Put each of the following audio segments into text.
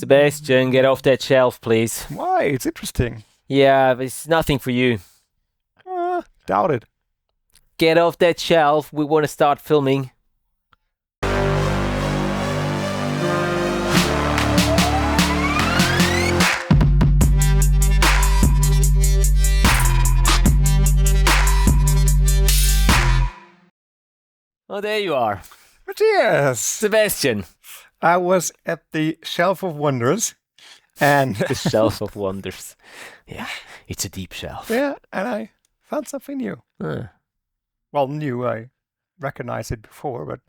Sebastian, get off that shelf, please. Why? It's interesting. Yeah, but it's nothing for you. Doubt it. Get off that shelf. We want to start filming. Oh, there you are. Matthias! Sebastian. I was at the Shelf of Wonders and... The Shelf of Wonders. Yeah, it's a deep shelf. Yeah, and I found something new. Well, new, I recognized it before, but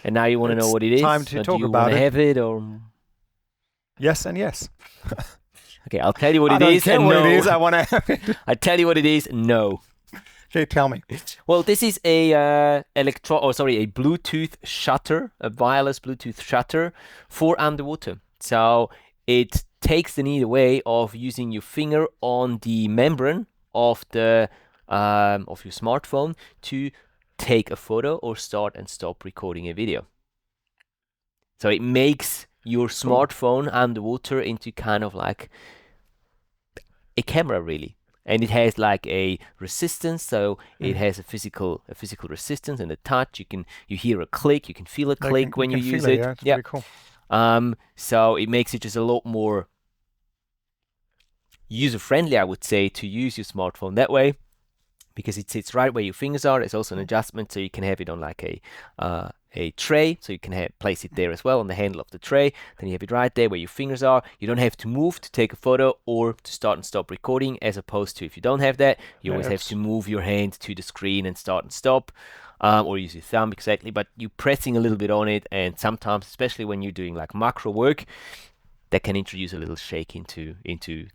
And now you want to know what it is? Time to talk do you about want to it. have it or... Yes and yes. Okay, I'll tell you what I it don't is care and what no. it is, I want to have it. I tell you what it is, no. Okay, tell me. Well, this is a Bluetooth shutter, a wireless Bluetooth shutter for underwater. So it takes the need away of using your finger on the membrane of the of your smartphone to take a photo or start and stop recording a video. So it makes your smartphone underwater into kind of like a camera, really. And it has like a resistance, so it has a physical resistance and a touch. You hear a click, you can feel a click when you use it. Yeah, it's pretty cool. So it makes it just a lot more user-friendly, I would say, to use your smartphone that way, because it sits right where your fingers are. There's also an adjustment, so you can have it on like a tray, so you can place it there as well on the handle of the tray. Then you have it right there where your fingers are. You don't have to move to take a photo or to start and stop recording, as opposed to if you don't have that, you always have to move your hand to the screen and start and stop, or use your thumb, exactly. But you're pressing a little bit on it, and sometimes, especially when you're doing like macro work, that can introduce a little shake into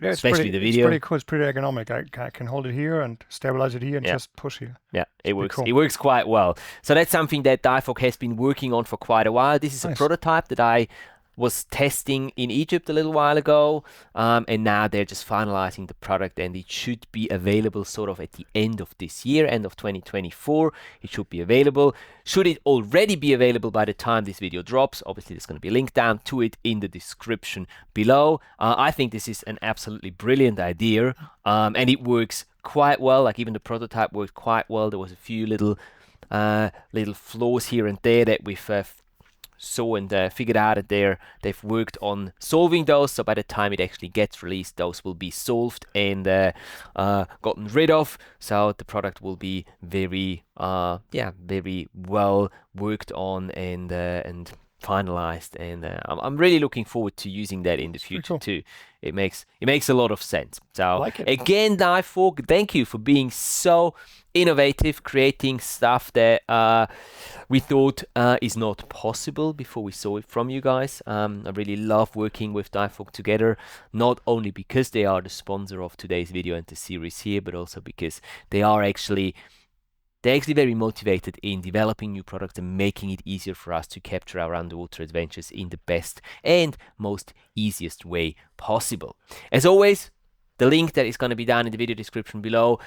especially the video. It's pretty cool. It's pretty ergonomic. I can hold it here and stabilize it here and just push here. Yeah, it works. Cool. It works quite well. So that's something that Difoc has been working on for quite a while. This is a prototype that I was testing in Egypt a little while ago, and now they're just finalizing the product, and it should be available sort of at the end of this year, end of 2024. It should be available. Should it already be available by the time this video drops? Obviously, there's going to be a link down to it in the description below. I think this is an absolutely brilliant idea, and it works quite well. Like even the prototype worked quite well. There was a few little flaws here and there that we've saw and figured out that they've worked on solving those. So by the time it actually gets released, those will be solved and gotten rid of. So the product will be very well worked on and finalized. And I'm really looking forward to using that in the future too. It makes a lot of sense. So again, Difoc, thank you for being so innovative, creating stuff that we thought is not possible before we saw it from you guys. I really love working with Difoc together, not only because they are the sponsor of today's video and the series here, but also because they're actually very motivated in developing new products and making it easier for us to capture our underwater adventures in the best and most easiest way possible. As always, the link that is going to be down in the video description below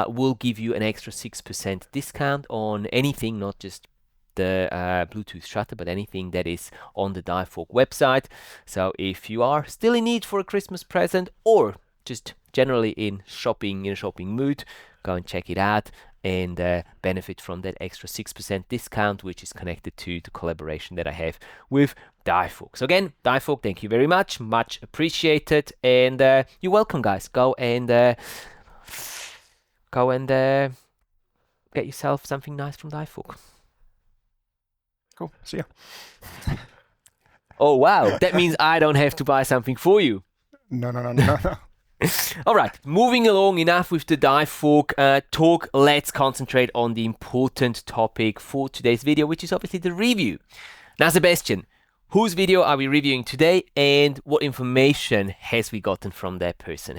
will give you an extra 6% discount on anything, not just the Bluetooth shutter, but anything that is on the Difoc website. So if you are still in need for a Christmas present or just generally in a shopping mood, go and check it out and benefit from that extra 6% discount, which is connected to the collaboration that I have with Difoc. So again, Difoc, thank you very much appreciated, and you're welcome, guys. Go and get yourself something nice from Difoc. Cool. See ya. Oh wow, that means I don't have to buy something for you. No. All right, moving along, enough with the Difoc talk. Let's concentrate on the important topic for today's video, which is obviously the review. Now, Sebastian, whose video are we reviewing today, and what information have we gotten from that person?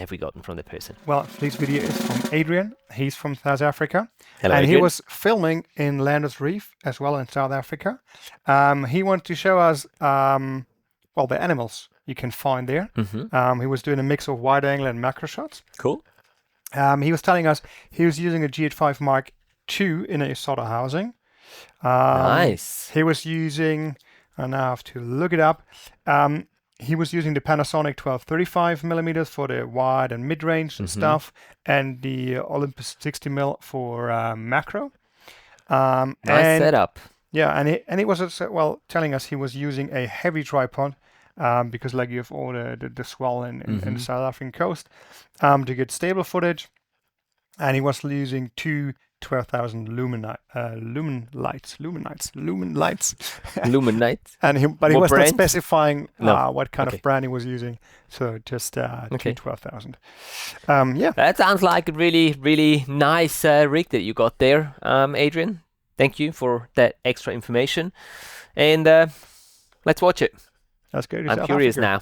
Well, this video is from Adrian. He's from South Africa. Hello, and Adrian. He was filming in Landers Reef as well in South Africa. He wanted to show us, the animals you can find there. He was doing a mix of wide angle and macro shots. Cool. He was telling us he was using a GH5 Mark II in a solder housing. Nice. He was using, and I have to look it up. he was using the Panasonic 12-35mm for the wide and mid-range stuff, and the Olympus 60mm for macro. Nice setup. Yeah, and he was telling us he was using a heavy tripod because like you have all the swell in the South African coast to get stable footage, and he was using two 12,000 lumen lights. And he was not specifying what kind of brand he was using, so just two 12,000. Yeah, that sounds like a really, really nice rig that you got there, Adrian. Thank you for that extra information, and let's watch it. Let's go to I'm curious now.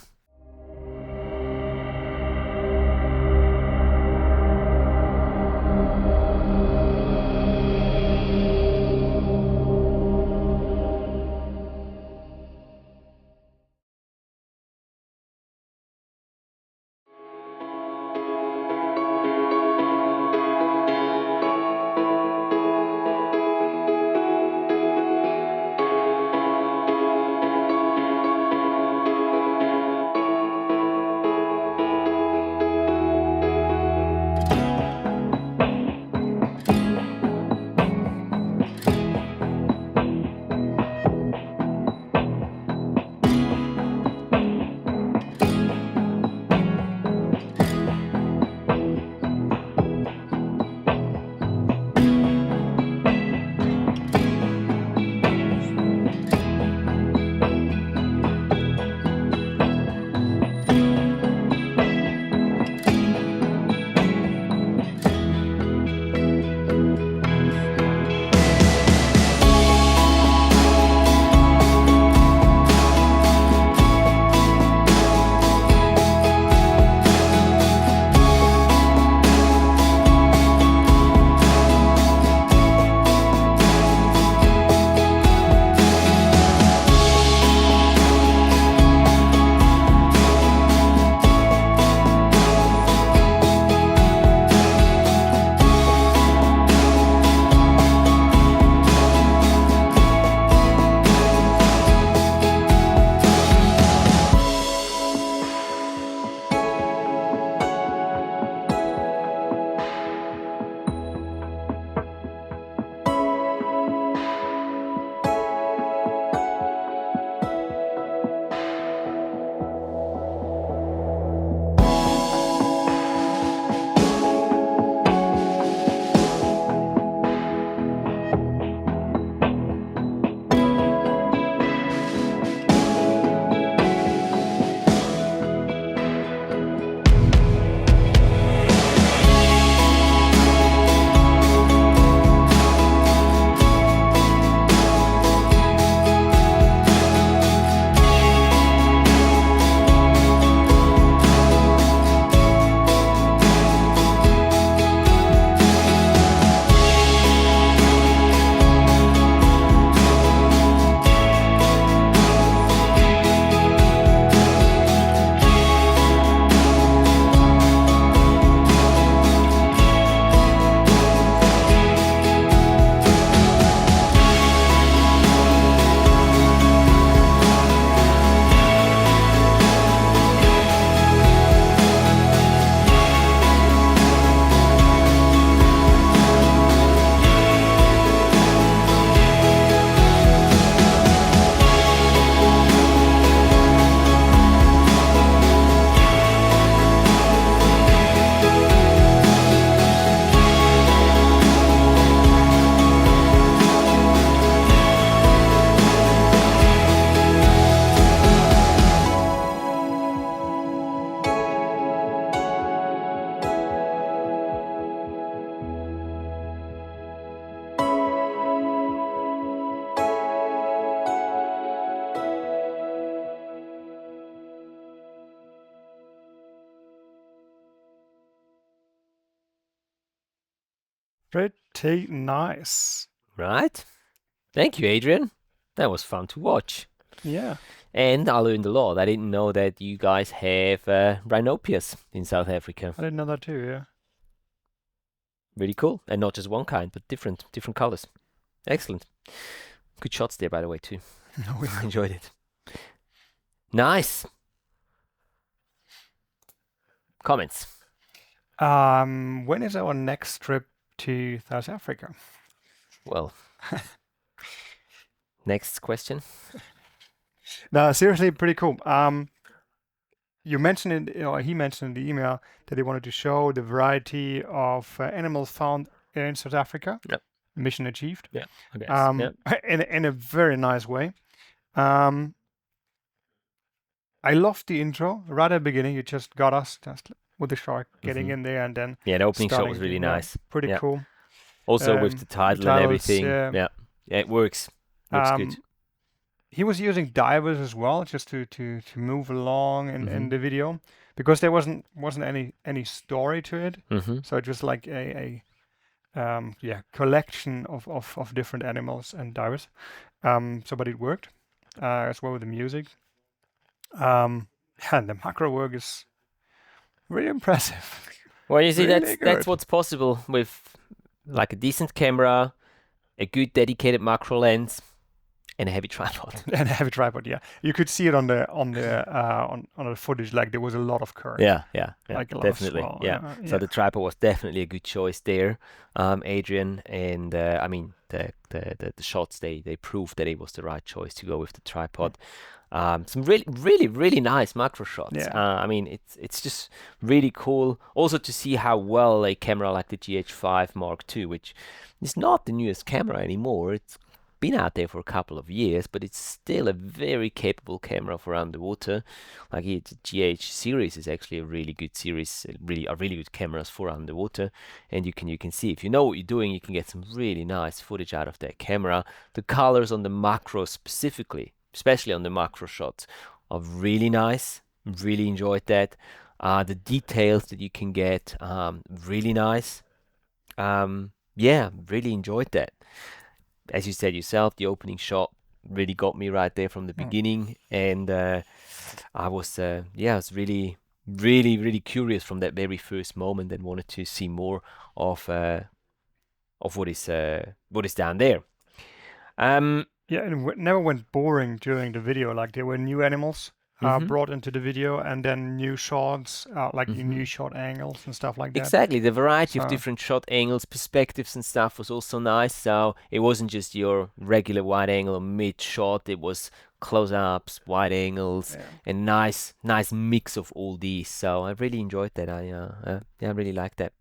Pretty nice. Right? Thank you, Adrian. That was fun to watch. Yeah. And I learned a lot. I didn't know that you guys have rhinopias in South Africa. I didn't know that too, yeah. Really cool. And not just one kind, but different colors. Excellent. Good shots there, by the way, too. Oh, yeah. I enjoyed it. Nice. comments. When is our next trip to South Africa? Well, next question. No, seriously, pretty cool. You mentioned it, he mentioned in the email that he wanted to show the variety of animals found in South Africa. Yep. Mission achieved. Yeah, I guess. Yep. In a very nice way. I loved the intro right at the beginning. You just got us just with the shark getting in there, and then the opening shot was really nice. Pretty cool. Also with the title and everything. Yeah, it works. Looks good. He was using divers as well, just to move along in the video, because there wasn't any story to it. So it was like a collection of different animals and divers. But it worked as well with the music. And the macro work is really impressive. Well, you see, that's what's possible with like a decent camera, a good dedicated macro lens, and a heavy tripod. And a heavy tripod, yeah. You could see it on the footage, like there was a lot of curve. Yeah, like definitely. Yeah. So the tripod was definitely a good choice there, Adrian. And I mean, the shots they proved that it was the right choice to go with the tripod. Some really nice macro shots. Yeah. I mean, it's just really cool. Also to see how well a camera like the GH5 Mark II, which is not the newest camera anymore. It's been out there for a couple of years, but it's still a very capable camera for underwater. Like the GH series is actually a really good series, really good cameras for underwater. And you can see, if you know what you're doing, you can get some really nice footage out of that camera. The colors on the macro specifically, especially on the macro shots, are really nice. Really enjoyed that. The details that you can get, really nice. Yeah, really enjoyed that. As you said yourself, the opening shot really got me right there from the beginning, and I was really curious from that very first moment and wanted to see more of what is down there. Yeah, and it never went boring during the video. Like there were new animals brought into the video, and then new shots, new shot angles and stuff like that. Exactly, the variety of different shot angles, perspectives and stuff was also nice. So it wasn't just your regular wide angle or mid shot. It was close-ups, wide angles, and nice mix of all these. So I really enjoyed that. I really liked that.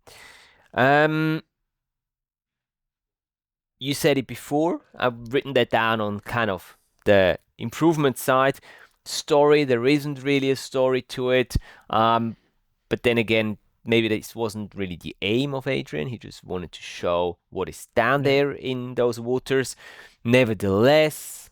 You said it before. I've written that down on kind of the improvement side. Story, there isn't really a story to it. But then again, maybe this wasn't really the aim of Adrian. He just wanted to show what is down there in those waters. Nevertheless,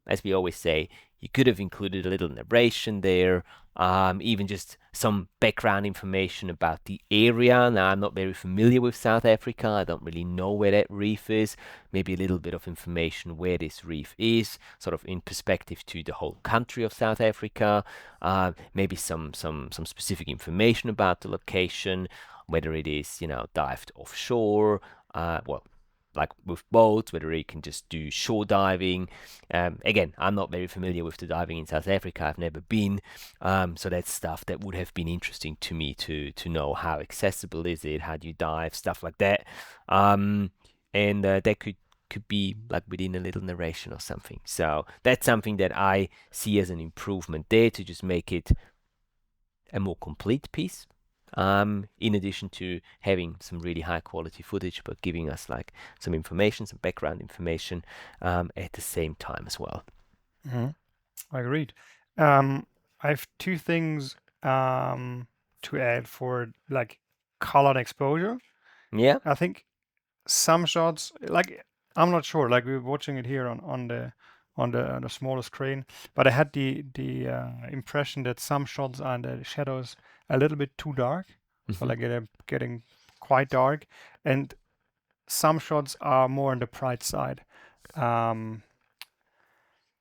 as we always say, you could have included a little narration there, even just some background information about the area. Now, I'm not very familiar with South Africa. I don't really know where that reef is. Maybe a little bit of information where this reef is, sort of in perspective to the whole country of South Africa. Maybe some specific information about the location, whether it is, dived offshore, like with boats, whether you can just do shore diving. Again, I'm not very familiar with the diving in South Africa. I've never been. So that's stuff that would have been interesting to me to know. How accessible is it? How do you dive? Stuff like that. And that could be like within a little narration or something. So that's something that I see as an improvement there, to just make it a more complete piece. In addition to having some really high quality footage, but giving us like some information, some background information at the same time as well. I agreed. I have two things to add for like color and exposure. Yeah. I think some shots, like I'm not sure, like we're watching it here on the smaller screen, but I had the impression that some shots are in the shadows a little bit too dark, so like getting quite dark, and some shots are more on the bright side,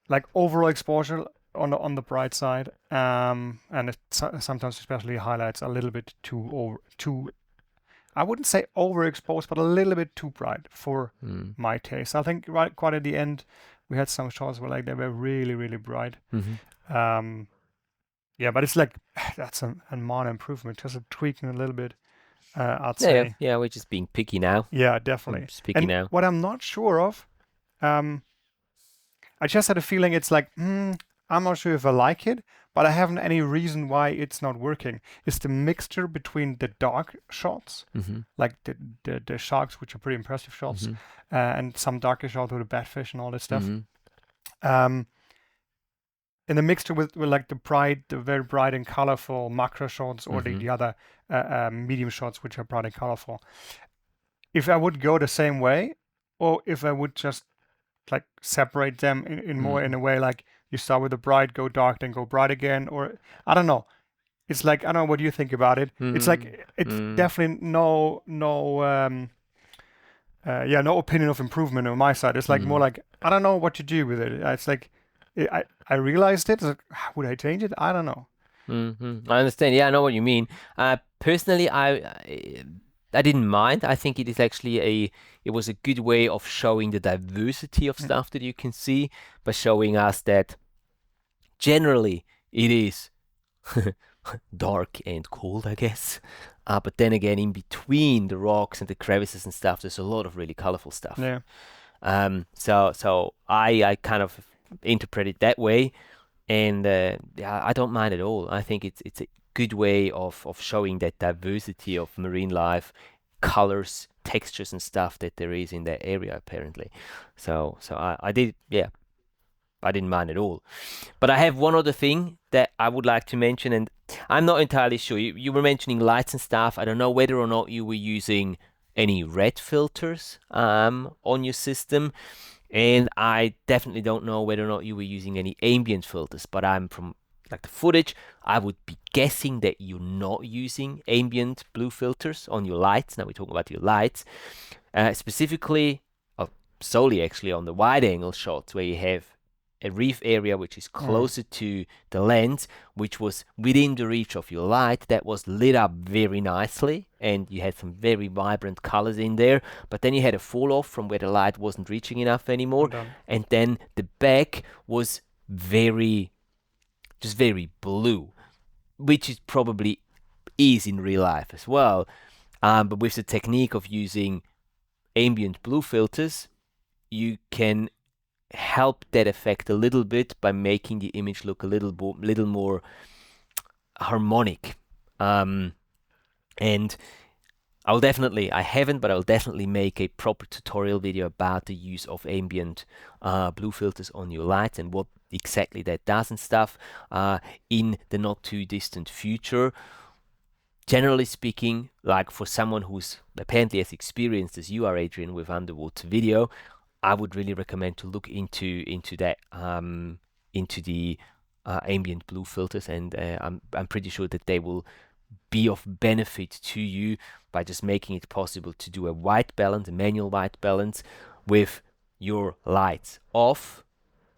like overall exposure on the bright side, and it sometimes especially highlights a little bit too I wouldn't say overexposed, but a little bit too bright for my taste. I think quite at the end we had some shots where like they were really bright. Yeah, but it's like that's a minor improvement, just a tweaking a little bit. I'd Yeah, say. yeah, we're just being picky now. Yeah, We're definitely. just picky And now. what I'm not sure of, I just had a feeling it's like, I'm not sure if I like it, but I haven't any reason why it's not working. It's the mixture between the dark shots, like the sharks, which are pretty impressive shots, and some darker shots with the batfish and all this stuff. In the mixture with like the very bright and colorful macro shots, or the other medium shots, which are bright and colorful. If I would go the same way, or if I would just like separate them in more in a way like you start with the bright, go dark, then go bright again, or I don't know. It's like, I don't know what you think about it. It's like it's definitely no opinion of improvement on my side. It's like more like, I don't know what to do with it. It's like I realized it. It's like, would I change it? I don't know. I understand. Yeah, I know what you mean. Personally, I didn't mind. I think it is actually it was a good way of showing the diversity of stuff that you can see, by showing us that generally it is dark and cold, I guess. But then again, in between the rocks and the crevices and stuff, there's a lot of really colorful stuff. Yeah. So I kind of interpret it that way, and yeah, I don't mind at all. I think it's a good way of showing that diversity of marine life, colors, textures and stuff that there is in that area apparently. So I did, yeah, I didn't mind at all. But I have one other thing that I would like to mention, and I'm not entirely sure. You were mentioning lights and stuff. I don't know whether or not you were using any red filters on your system, and I definitely don't know whether or not you were using any ambient filters. But I'm from like the footage, I would be guessing that you're not using ambient blue filters on your lights. Now we're talking about your lights, specifically, solely actually on the wide angle shots where you have a reef area which is closer to the lens, which was within the reach of your light, that was lit up very nicely, and you had some very vibrant colors in there. But then you had a fall off from where the light wasn't reaching enough anymore, and then the back was just very blue, which is probably is in real life as well. But with the technique of using ambient blue filters, you can help that effect a little bit by making the image look a little more harmonic. And I haven't, but I'll definitely make a proper tutorial video about the use of ambient blue filters on your lights and what exactly that does and stuff in the not too distant future. Generally speaking, like for someone who's apparently as experienced as you are, Adrian, with underwater video, I would really recommend to look into that into the ambient blue filters, and I'm pretty sure that they will be of benefit to you by just making it possible to do a white balance, a manual white balance, with your lights off,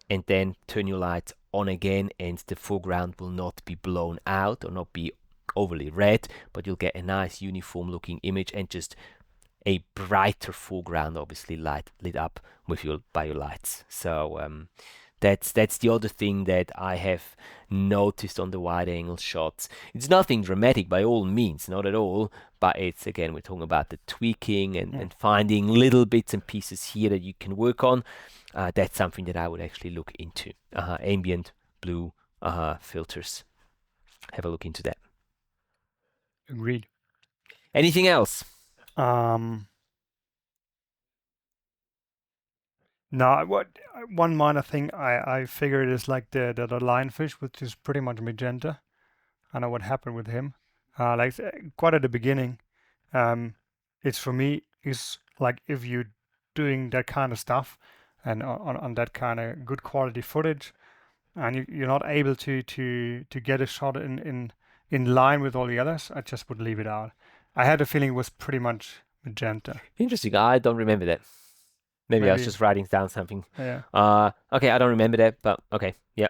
and then turn your lights on again, and the foreground will not be blown out or not be overly red, but you'll get a nice uniform looking image and just a brighter foreground, obviously lit up by your lights. So that's the other thing that I have noticed on the wide angle shots. It's nothing dramatic by all means, not at all, but it's, again, we're talking about the tweaking and finding little bits and pieces here that you can work on. That's something that I would actually look into. Ambient blue filters. Have a look into that. Agreed. Anything else? No, one minor thing I figured is like the lionfish, which is pretty much magenta. I know what happened with him. Like quite at the beginning, it's for me is like if you're doing that kind of stuff and on that kind of good quality footage, and you're not able to get a shot in line with all the others, I just would leave it out. I had a feeling it was pretty much magenta. Interesting. I don't remember that. Maybe I was just writing down something. Yeah. Okay, I don't remember that, but okay. Yeah.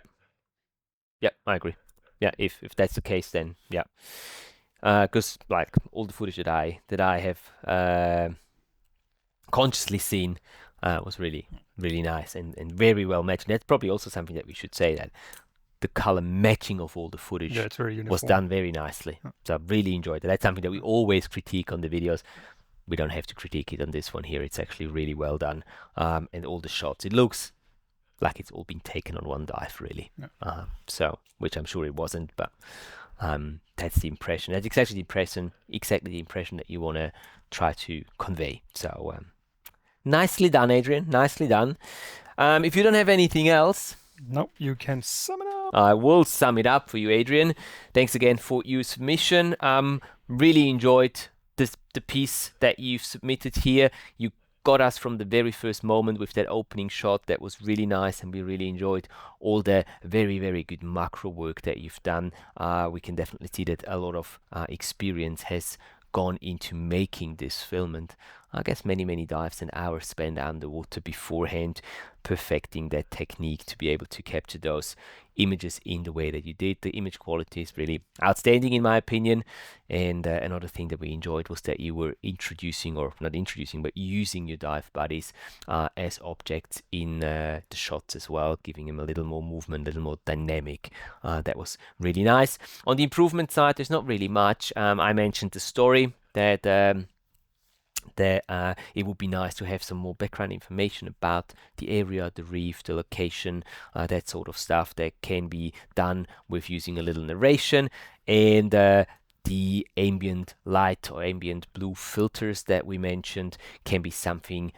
Yeah, I agree. Yeah, if that's the case, then yeah. Because like all the footage that I have consciously seen was really nice and very well matched. And that's probably also something that we should say, that the color matching of all the footage was done very nicely. So I really enjoyed it. That's something that we always critique on the videos. We don't have to critique it on this one here. It's actually really well done. And all the shots, it looks like it's all been taken on one dive, really. So, which I'm sure it wasn't, but that's the impression. That's exactly the impression that you want to try to convey. So, nicely done, Adrian. Nicely done. If you don't have anything else, no, you can sum it up. I will sum it up for you, Adrian. Thanks again for your submission. Really enjoyed the piece that you've submitted here. You got us from the very first moment with that opening shot. That was really nice, and we really enjoyed all the very, very good macro work that you've done. We can definitely see that a lot of experience has gone into making this film, and I guess many dives and hours spent underwater beforehand, perfecting that technique to be able to capture those images in the way that you did. The image quality is really outstanding in my opinion. And another thing that we enjoyed was that you were introducing, or not introducing, but using your dive buddies as objects in the shots as well, giving them a little more movement, a little more dynamic. That was really nice. On the improvement side, there's not really much. I mentioned the story that it would be nice to have some more background information about the area, the reef, the location, that sort of stuff that can be done with using a little narration. And the ambient light or ambient blue filters that we mentioned can be something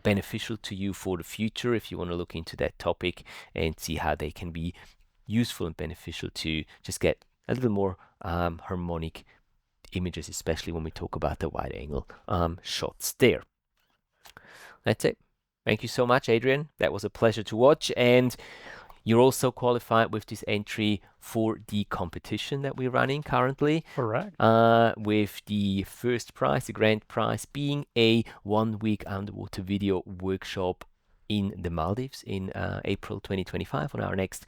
beneficial to you for the future if you want to look into that topic and see how they can be useful and beneficial to just get a little more harmonic images, especially when we talk about the wide angle shots there. That's it. Thank you so much, Adrian. That was a pleasure to watch, and you're also qualified with this entry for the competition that we're running currently. Correct. With the first prize, the grand prize, being a 1-week underwater video workshop in the Maldives in April 2025 on our next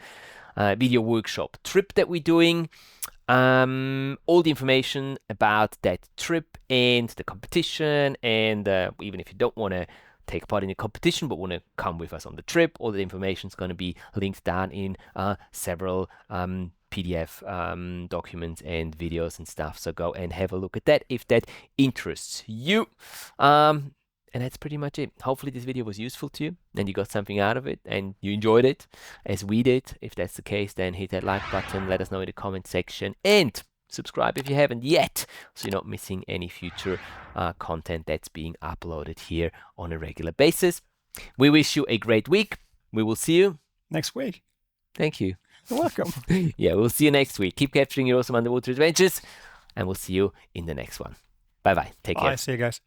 video workshop trip that we're doing. All the information about that trip and the competition, and even if you don't want to take part in the competition but want to come with us on the trip, all the information is going to be linked down in several PDF documents and videos and stuff. So go and have a look at that if that interests you. And that's pretty much it. Hopefully this video was useful to you and you got something out of it and you enjoyed it as we did. If that's the case, then hit that like button, let us know in the comment section, and subscribe if you haven't yet, so you're not missing any future content that's being uploaded here on a regular basis. We wish you a great week. We will see you next week. Thank you. You're welcome. Yeah, we'll see you next week. Keep capturing your awesome underwater adventures, and we'll see you in the next one. Bye-bye. Take care. See you guys.